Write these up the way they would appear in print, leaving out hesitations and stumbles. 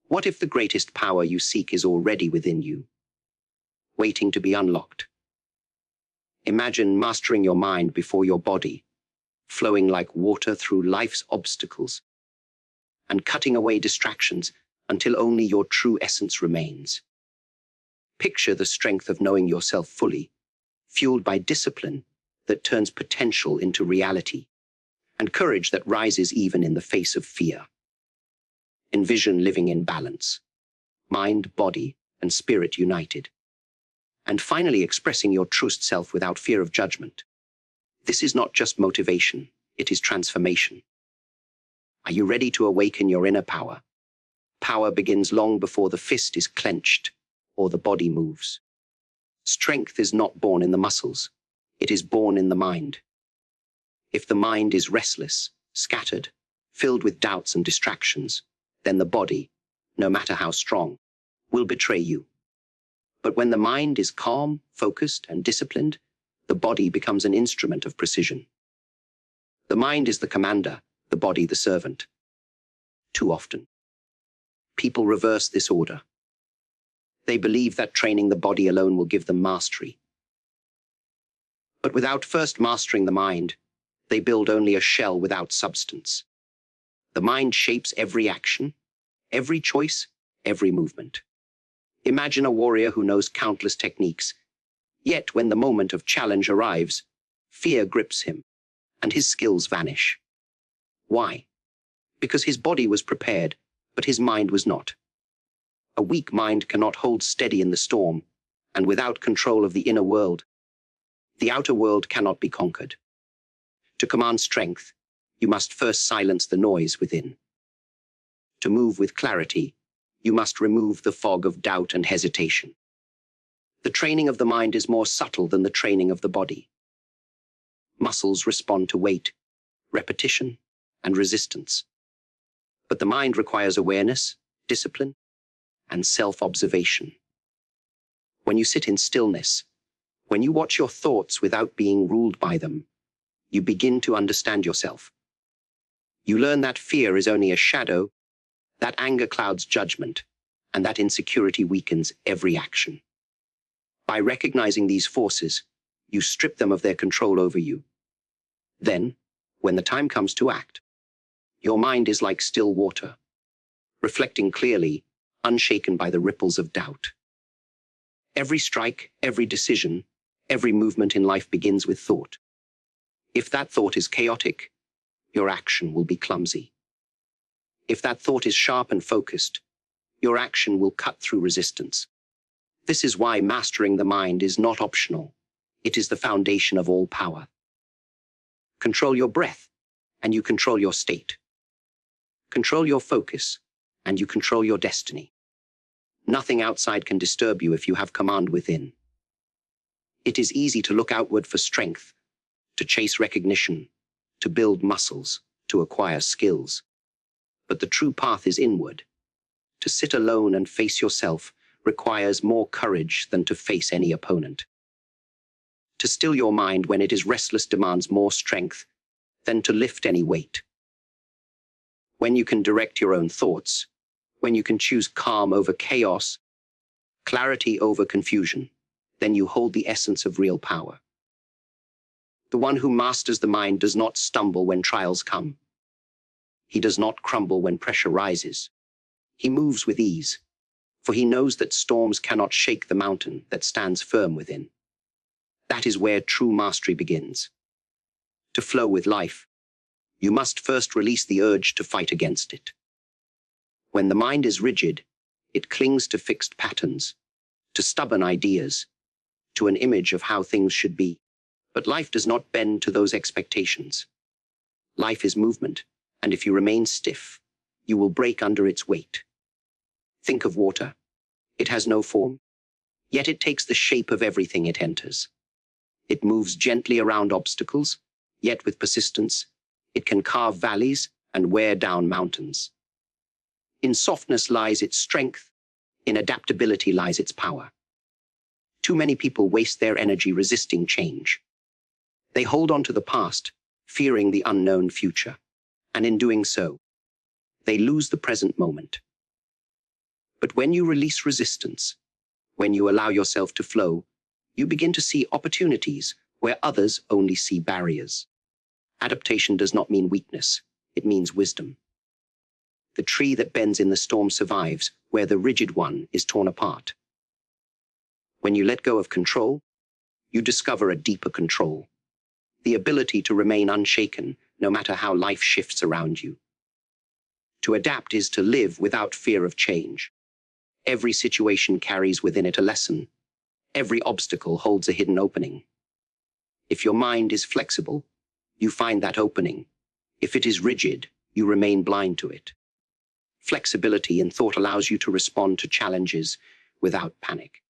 What if the greatest power you seek is already within you, waiting to be unlocked? Imagine mastering your mind before your body, flowing like water through life's obstacles, and cutting away distractions until only your true essence remains. Picture the strength of knowing yourself fully, fueled by discipline that turns potential into reality, and courage that rises even in the face of fear. Envision living in balance, mind, body, and spirit united, and finally expressing your true self without fear of judgment. This is not just motivation, it is transformation. Are you ready to awaken your inner power? Power begins long before the fist is clenched or the body moves. Strength is not born in the muscles, it is born in the mind. If the mind is restless, scattered, filled with doubts and distractions, then the body, no matter how strong, will betray you. But when the mind is calm, focused, and disciplined, the body becomes an instrument of precision. The mind is the commander, the body the servant. Too often, people reverse this order. They believe that training the body alone will give them mastery. But without first mastering the mind, they build only a shell without substance. The mind shapes every action, every choice, every movement. Imagine a warrior who knows countless techniques, yet when the moment of challenge arrives, fear grips him, and his skills vanish. Why? Because his body was prepared, but his mind was not. A weak mind cannot hold steady in the storm, and without control of the inner world, the outer world cannot be conquered. To command strength, you must first silence the noise within. To move with clarity, you must remove the fog of doubt and hesitation. The training of the mind is more subtle than the training of the body. Muscles respond to weight, repetition, and resistance. But the mind requires awareness, discipline, and self-observation. When you sit in stillness, when you watch your thoughts without being ruled by them, you begin to understand yourself. You learn that fear is only a shadow, that anger clouds judgment, and that insecurity weakens every action. By recognizing these forces, you strip them of their control over you. Then, when the time comes to act, your mind is like still water, reflecting clearly, unshaken by the ripples of doubt. Every strike, every decision, every movement in life begins with thought. If that thought is chaotic, your action will be clumsy. If that thought is sharp and focused, your action will cut through resistance. This is why mastering the mind is not optional. It is the foundation of all power. Control your breath, and you control your state. Control your focus, and you control your destiny. Nothing outside can disturb you if you have command within. It is easy to look outward for strength, to chase recognition, to build muscles, to acquire skills. But the true path is inward. To sit alone and face yourself requires more courage than to face any opponent. To still your mind when it is restless demands more strength than to lift any weight. When you can direct your own thoughts, when you can choose calm over chaos, clarity over confusion, then you hold the essence of real power. The one who masters the mind does not stumble when trials come. He does not crumble when pressure rises. He moves with ease, for he knows that storms cannot shake the mountain that stands firm within. That is where true mastery begins. To flow with life, you must first release the urge to fight against it. When the mind is rigid, it clings to fixed patterns, to stubborn ideas, to an image of how things should be. But life does not bend to those expectations. Life is movement, and if you remain stiff, you will break under its weight. Think of water. It has no form, yet it takes the shape of everything it enters. It moves gently around obstacles, yet with persistence, it can carve valleys and wear down mountains. In softness lies its strength, in adaptability lies its power. Too many people waste their energy resisting change. They hold on to the past, fearing the unknown future, and in doing so, they lose the present moment. But when you release resistance, when you allow yourself to flow, you begin to see opportunities where others only see barriers. Adaptation does not mean weakness, it means wisdom. The tree that bends in the storm survives where the rigid one is torn apart. When you let go of control, you discover a deeper control, the ability to remain unshaken no matter how life shifts around you. To adapt is to live without fear of change. Every situation carries within it a lesson. Every obstacle holds a hidden opening. If your mind is flexible, you find that opening. If it is rigid, you remain blind to it. Flexibility in thought allows you to respond to challenges without panic.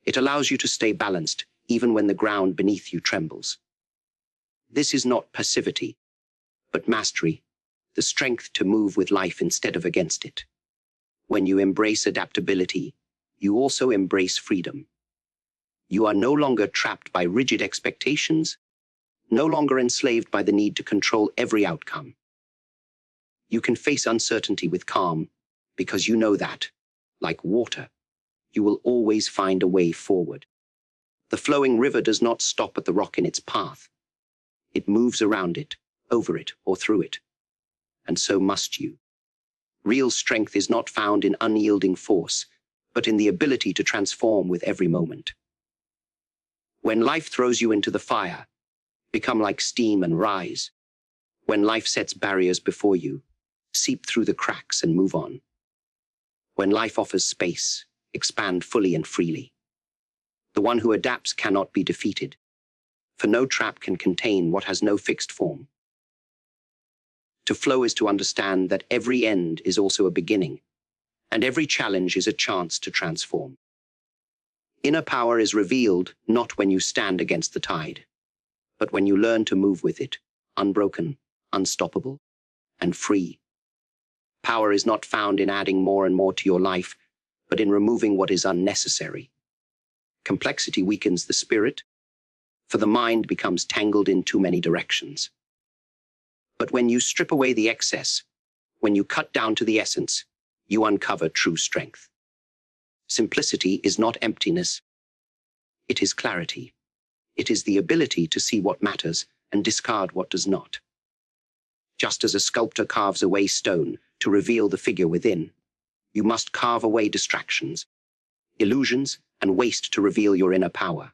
It allows you to stay balanced even when the ground beneath you trembles. This is not passivity, but mastery, the strength to move with life instead of against it. When you embrace adaptability, you also embrace freedom. You are no longer trapped by rigid expectations, no longer enslaved by the need to control every outcome. You can face uncertainty with calm because you know that, like water, you will always find a way forward. The flowing river does not stop at the rock in its path. It moves around it, over it, or through it. And so must you. Real strength is not found in unyielding force, but in the ability to transform with every moment. When life throws you into the fire, become like steam and rise. When life sets barriers before you, seep through the cracks and move on. When life offers space, expand fully and freely. The one who adapts cannot be defeated, for no trap can contain what has no fixed form. To flow is to understand that every end is also a beginning, and every challenge is a chance to transform. Inner power is revealed not when you stand against the tide, but when you learn to move with it, unbroken, unstoppable, and free. Power is not found in adding more and more to your life, but in removing what is unnecessary. Complexity weakens the spirit, for the mind becomes tangled in too many directions. But when you strip away the excess, when you cut down to the essence, you uncover true strength. Simplicity is not emptiness. It is clarity. It is the ability to see what matters and discard what does not. Just as a sculptor carves away stone to reveal the figure within, you must carve away distractions, illusions, and waste to reveal your inner power.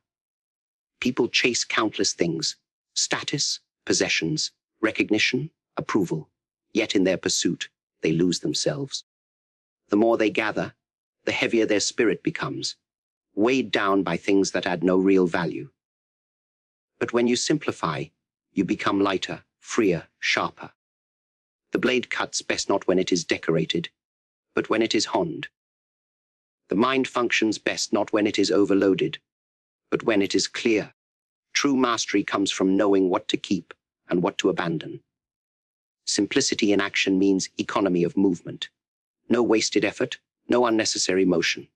People chase countless things: status, possessions, recognition, approval. Yet in their pursuit, they lose themselves. The more they gather, the heavier their spirit becomes, weighed down by things that add no real value. But when you simplify, you become lighter, freer, sharper. The blade cuts best not when it is decorated, but when it is honed. The mind functions best not when it is overloaded, but when it is clear. True mastery comes from knowing what to keep and what to abandon. Simplicity in action means economy of movement. No wasted effort, no unnecessary motion.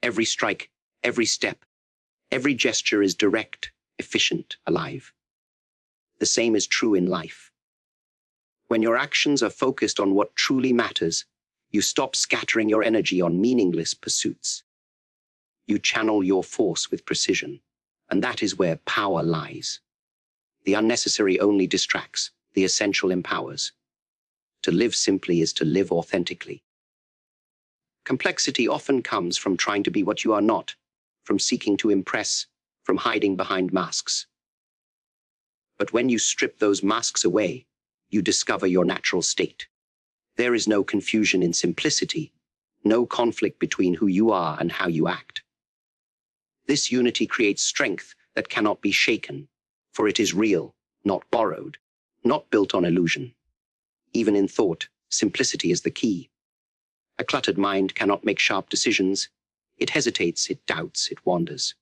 Every strike, every step, every gesture is direct, efficient, alive. The same is true in life. When your actions are focused on what truly matters, you stop scattering your energy on meaningless pursuits. You channel your force with precision, and that is where power lies. The unnecessary only distracts, the essential empowers. To live simply is to live authentically. Complexity often comes from trying to be what you are not, from seeking to impress, from hiding behind masks. But when you strip those masks away, you discover your natural state. There is no confusion in simplicity, no conflict between who you are and how you act. This unity creates strength that cannot be shaken, for it is real, not borrowed, not built on illusion. Even in thought, simplicity is the key. A cluttered mind cannot make sharp decisions. It hesitates, it doubts, it wanders.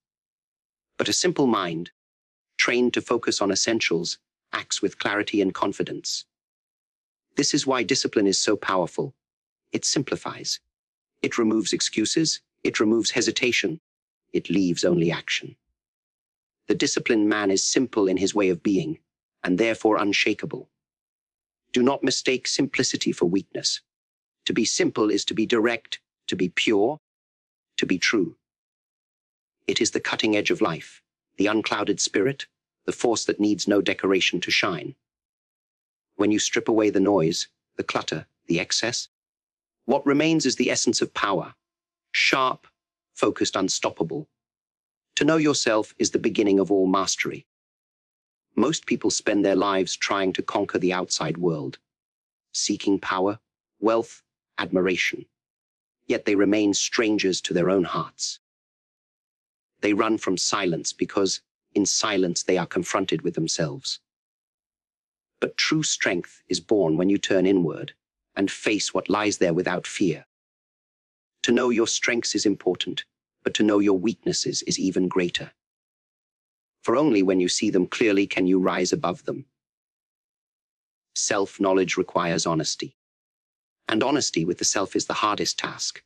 But a simple mind, trained to focus on essentials, acts with clarity and confidence. This is why discipline is so powerful. It simplifies. It removes excuses. It removes hesitation. It leaves only action. The disciplined man is simple in his way of being, and therefore unshakable. Do not mistake simplicity for weakness. To be simple is to be direct, to be pure, to be true. It is the cutting edge of life, the unclouded spirit, the force that needs no decoration to shine. When you strip away the noise, the clutter, the excess, what remains is the essence of power, sharp, focused, unstoppable. To know yourself is the beginning of all mastery. Most people spend their lives trying to conquer the outside world, seeking power, wealth, admiration. Yet they remain strangers to their own hearts. They run from silence because, in silence, they are confronted with themselves. But true strength is born when you turn inward and face what lies there without fear. To know your strengths is important, but to know your weaknesses is even greater. For only when you see them clearly can you rise above them. Self-knowledge requires honesty. And honesty with the self is the hardest task.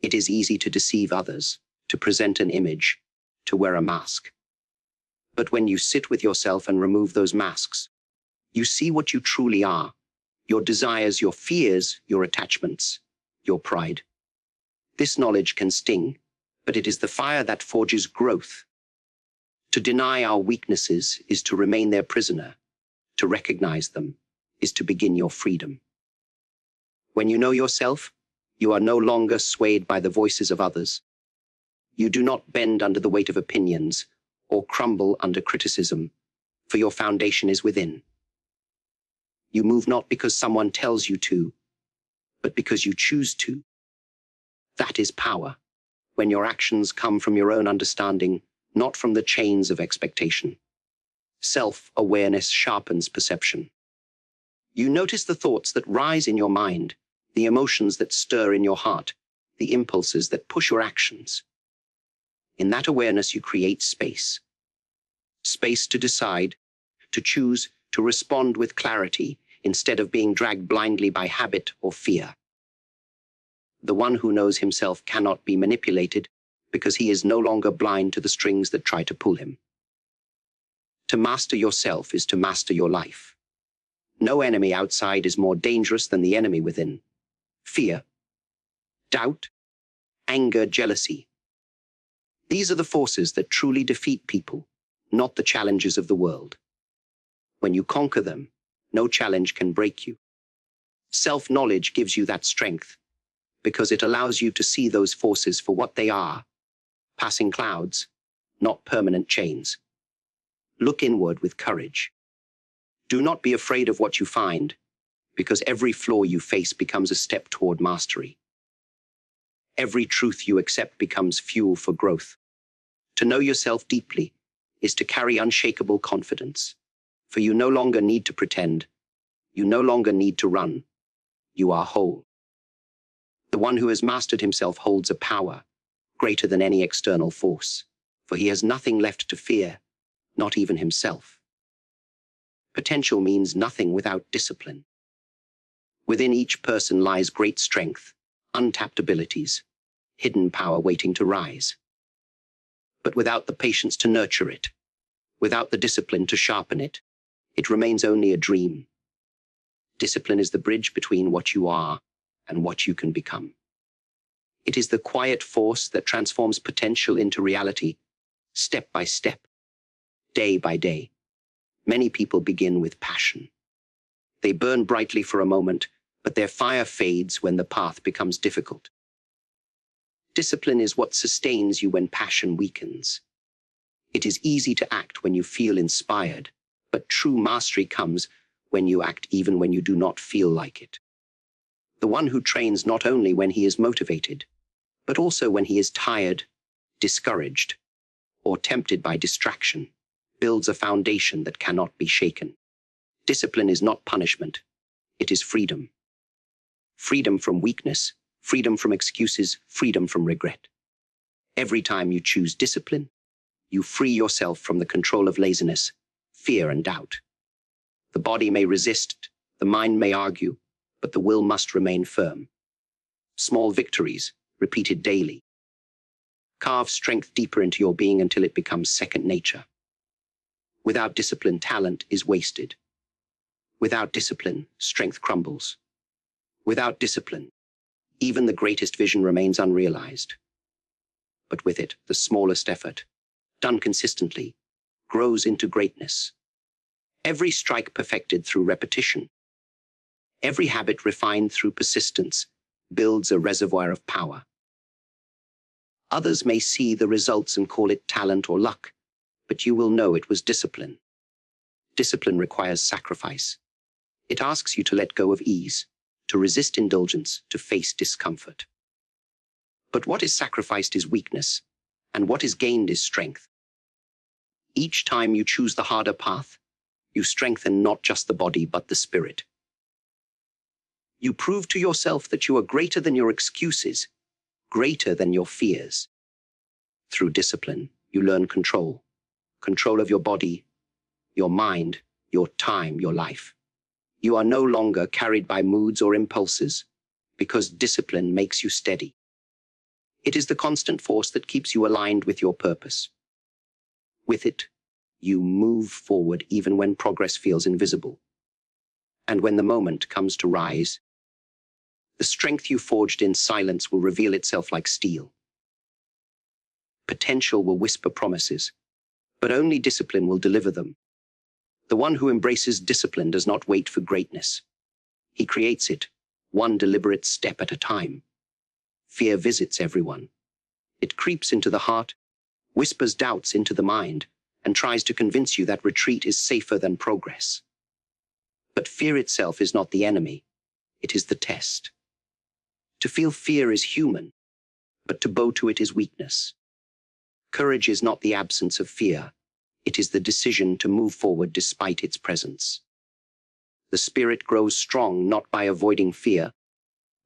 It is easy to deceive others, to present an image, to wear a mask. But when you sit with yourself and remove those masks, you see what you truly are, your desires, your fears, your attachments, your pride. This knowledge can sting, but it is the fire that forges growth. To deny our weaknesses is to remain their prisoner. To recognize them is to begin your freedom. When you know yourself, you are no longer swayed by the voices of others. You do not bend under the weight of opinions or crumble under criticism, for your foundation is within. You move not because someone tells you to, but because you choose to. That is power, when your actions come from your own understanding, not from the chains of expectation. Self-awareness sharpens perception. You notice the thoughts that rise in your mind, the emotions that stir in your heart, the impulses that push your actions. In that awareness, you create space. Space to decide, to choose, to respond with clarity, instead of being dragged blindly by habit or fear. The one who knows himself cannot be manipulated because he is no longer blind to the strings that try to pull him. To master yourself is to master your life. No enemy outside is more dangerous than the enemy within. Fear, doubt, anger, jealousy. These are the forces that truly defeat people, not the challenges of the world. When you conquer them, no challenge can break you. Self-knowledge gives you that strength, because it allows you to see those forces for what they are, passing clouds, not permanent chains. Look inward with courage. Do not be afraid of what you find, because every flaw you face becomes a step toward mastery. Every truth you accept becomes fuel for growth. To know yourself deeply is to carry unshakable confidence, for you no longer need to pretend. You no longer need to run. You are whole. The one who has mastered himself holds a power greater than any external force, for he has nothing left to fear, not even himself. Potential means nothing without discipline. Within each person lies great strength, untapped abilities, hidden power waiting to rise. But without the patience to nurture it, without the discipline to sharpen it, it remains only a dream. Discipline is the bridge between what you are and what you can become. It is the quiet force that transforms potential into reality, step by step, day by day. Many people begin with passion. They burn brightly for a moment, but their fire fades when the path becomes difficult. Discipline is what sustains you when passion weakens. It is easy to act when you feel inspired, but true mastery comes when you act even when you do not feel like it. The one who trains not only when he is motivated, but also when he is tired, discouraged, or tempted by distraction, builds a foundation that cannot be shaken. Discipline is not punishment. It is freedom. Freedom from weakness, freedom from excuses, freedom from regret. Every time you choose discipline, you free yourself from the control of laziness, fear, and doubt. The body may resist, the mind may argue, but the will must remain firm. Small victories, repeated daily, carve strength deeper into your being until it becomes second nature. Without discipline, talent is wasted. Without discipline, strength crumbles. Without discipline, even the greatest vision remains unrealized. But with it, the smallest effort, done consistently, grows into greatness. Every strike perfected through repetition, every habit refined through persistence, builds a reservoir of power. Others may see the results and call it talent or luck, but you will know it was discipline. Discipline requires sacrifice. It asks you to let go of ease, to resist indulgence, to face discomfort. But what is sacrificed is weakness, and what is gained is strength. Each time you choose the harder path, you strengthen not just the body but the spirit. You prove to yourself that you are greater than your excuses, greater than your fears. Through discipline, you learn control. Control of your body, your mind, your time, your life. You are no longer carried by moods or impulses, because discipline makes you steady. It is the constant force that keeps you aligned with your purpose. With it, you move forward even when progress feels invisible. And when the moment comes to rise, the strength you forged in silence will reveal itself like steel. Potential will whisper promises, but only discipline will deliver them. The one who embraces discipline does not wait for greatness. He creates it, one deliberate step at a time. Fear visits everyone. It creeps into the heart, whispers doubts into the mind, and tries to convince you that retreat is safer than progress. But fear itself is not the enemy. It is the test. To feel fear is human, but to bow to it is weakness. Courage is not the absence of fear. It is the decision to move forward despite its presence. The spirit grows strong not by avoiding fear,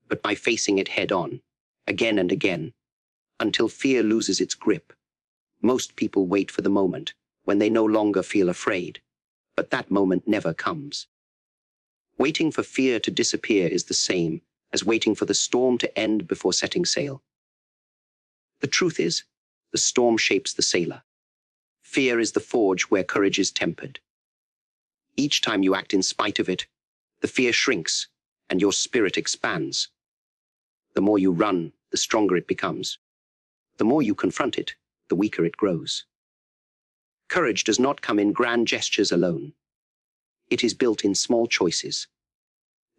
but by facing it head-on, again and again, until fear loses its grip. Most people wait for the moment when they no longer feel afraid, but that moment never comes. Waiting for fear to disappear is the same as waiting for the storm to end before setting sail. The truth is, the storm shapes the sailor. Fear is the forge where courage is tempered. Each time you act in spite of it, the fear shrinks and your spirit expands. The more you run, the stronger it becomes. The more you confront it, the weaker it grows. Courage does not come in grand gestures alone. It is built in small choices.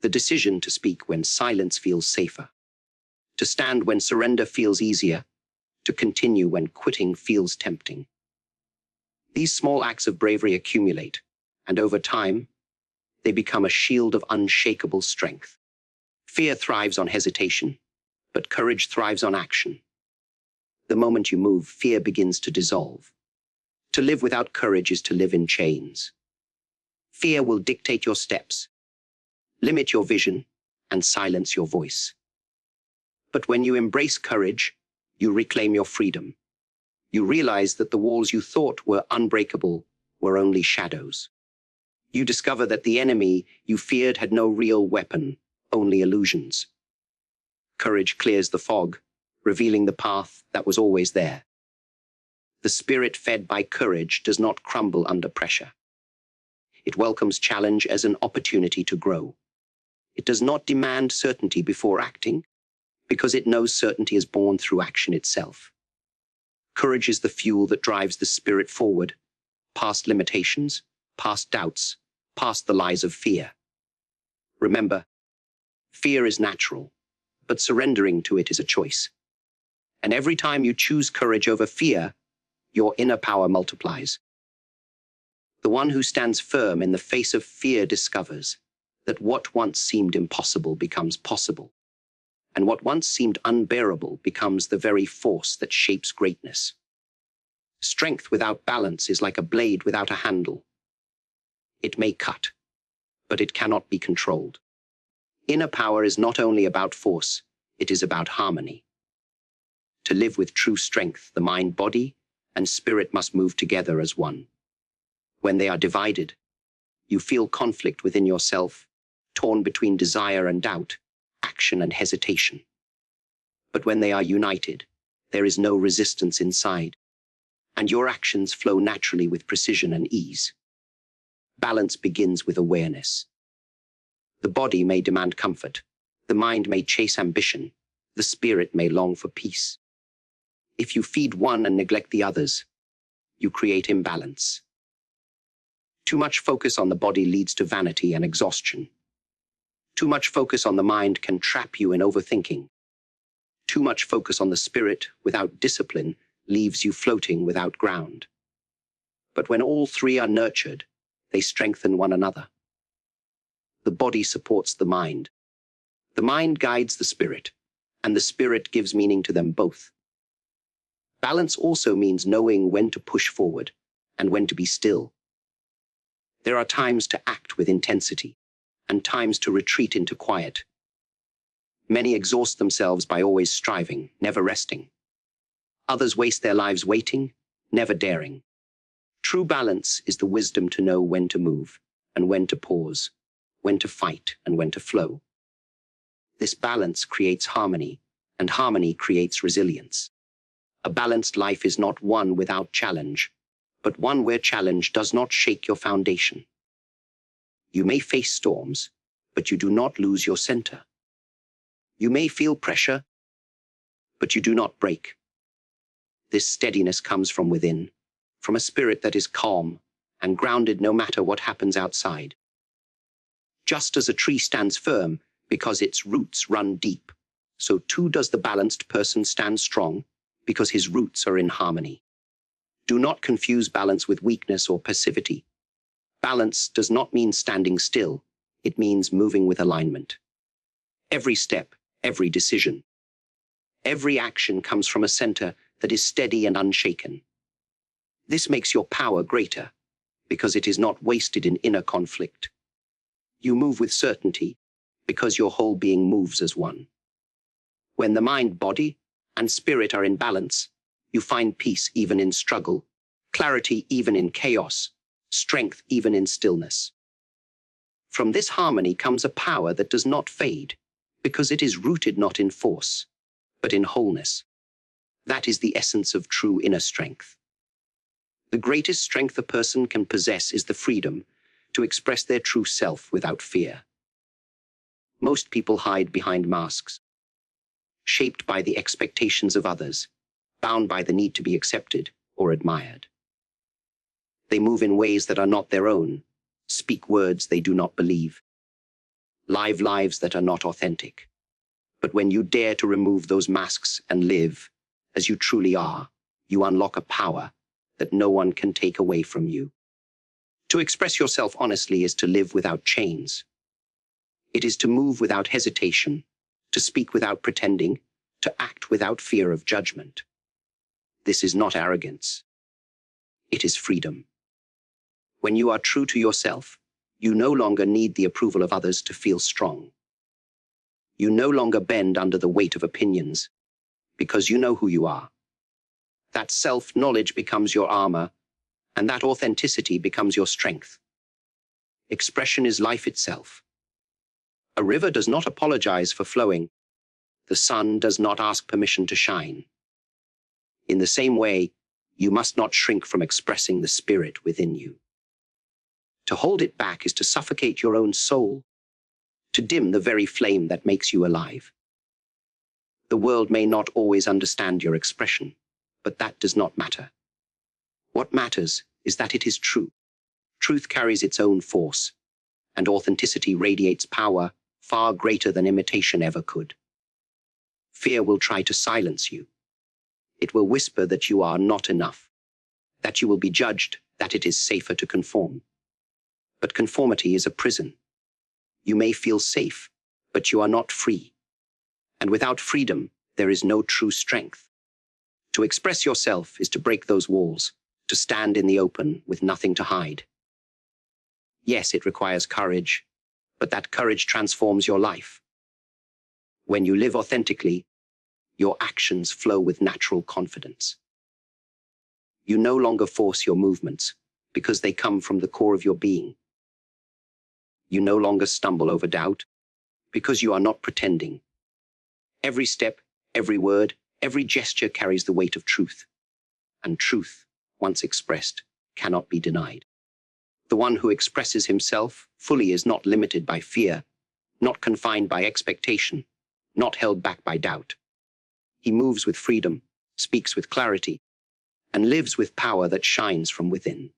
The decision to speak when silence feels safer, to stand when surrender feels easier, to continue when quitting feels tempting. These small acts of bravery accumulate, and over time, they become a shield of unshakable strength. Fear thrives on hesitation, but courage thrives on action. The moment you move, fear begins to dissolve. To live without courage is to live in chains. Fear will dictate your steps, limit your vision, and silence your voice. But when you embrace courage, you reclaim your freedom. You realize that the walls you thought were unbreakable were only shadows. You discover that the enemy you feared had no real weapon, only illusions. Courage clears the fog, revealing the path that was always there. The spirit fed by courage does not crumble under pressure. It welcomes challenge as an opportunity to grow. It does not demand certainty before acting, because it knows certainty is born through action itself. Courage is the fuel that drives the spirit forward, past limitations, past doubts, past the lies of fear. Remember, fear is natural, but surrendering to it is a choice. And every time you choose courage over fear, your inner power multiplies. The one who stands firm in the face of fear discovers that what once seemed impossible becomes possible, and what once seemed unbearable becomes the very force that shapes greatness. Strength without balance is like a blade without a handle. It may cut, but it cannot be controlled. Inner power is not only about force, it is about harmony. To live with true strength, the mind, body, and spirit must move together as one. When they are divided, you feel conflict within yourself, torn between desire and doubt, action and hesitation. But when they are united, there is no resistance inside, and your actions flow naturally with precision and ease. Balance begins with awareness. The body may demand comfort, The mind may chase ambition. The spirit may long for peace. If you feed one and neglect the others, you create imbalance. Too much focus on the body leads to vanity and exhaustion. Too much focus on the mind can trap you in overthinking. Too much focus on the spirit without discipline leaves you floating without ground. But when all three are nurtured, they strengthen one another. The body supports the mind. The mind guides the spirit, and the spirit gives meaning to them both. Balance also means knowing when to push forward and when to be still. There are times to act with intensity and times to retreat into quiet. Many exhaust themselves by always striving, never resting. Others waste their lives waiting, never daring. True balance is the wisdom to know when to move and when to pause, when to fight and when to flow. This balance creates harmony, and harmony creates resilience. A balanced life is not one without challenge, but one where challenge does not shake your foundation. You may face storms, but you do not lose your center. You may feel pressure, but you do not break. This steadiness comes from within, from a spirit that is calm and grounded no matter what happens outside. Just as a tree stands firm because its roots run deep, so too does the balanced person stand strong because his roots are in harmony. Do not confuse balance with weakness or passivity. Balance does not mean standing still. It means moving with alignment. Every step, every decision, every action comes from a center that is steady and unshaken. This makes your power greater because it is not wasted in inner conflict. You move with certainty because your whole being moves as one. When the mind, body, and spirit are in balance, you find peace even in struggle, clarity even in chaos, strength even in stillness. From this harmony comes a power that does not fade, because it is rooted not in force, but in wholeness. That is the essence of true inner strength. The greatest strength a person can possess is the freedom to express their true self without fear. Most people hide behind masks, shaped by the expectations of others, bound by the need to be accepted or admired. They move in ways that are not their own, speak words they do not believe, live lives that are not authentic. But when you dare to remove those masks and live as you truly are, you unlock a power that no one can take away from you. To express yourself honestly is to live without chains. It is to move without hesitation, to speak without pretending, to act without fear of judgment. This is not arrogance. It is freedom. When you are true to yourself, you no longer need the approval of others to feel strong. You no longer bend under the weight of opinions, because you know who you are. That self-knowledge becomes your armor, and that authenticity becomes your strength. Expression is life itself. A river does not apologize for flowing. The sun does not ask permission to shine. In the same way, you must not shrink from expressing the spirit within you. To hold it back is to suffocate your own soul, to dim the very flame that makes you alive. The world may not always understand your expression, but that does not matter. What matters is that it is true. Truth carries its own force, and authenticity radiates power far greater than imitation ever could. Fear will try to silence you. It will whisper that you are not enough, that you will be judged, that it is safer to conform. But conformity is a prison. You may feel safe, but you are not free. And without freedom, there is no true strength. To express yourself is to break those walls, to stand in the open with nothing to hide. Yes, it requires courage, but that courage transforms your life. When you live authentically, your actions flow with natural confidence. You no longer force your movements because they come from the core of your being. You no longer stumble over doubt because you are not pretending. Every step, every word, every gesture carries the weight of truth. And truth, once expressed, cannot be denied. The one who expresses himself fully is not limited by fear, not confined by expectation, not held back by doubt. He moves with freedom, speaks with clarity, and lives with power that shines from within.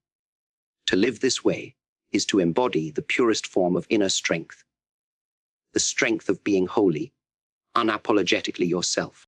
To live this way is to embody the purest form of inner strength, the strength of being wholly, unapologetically yourself.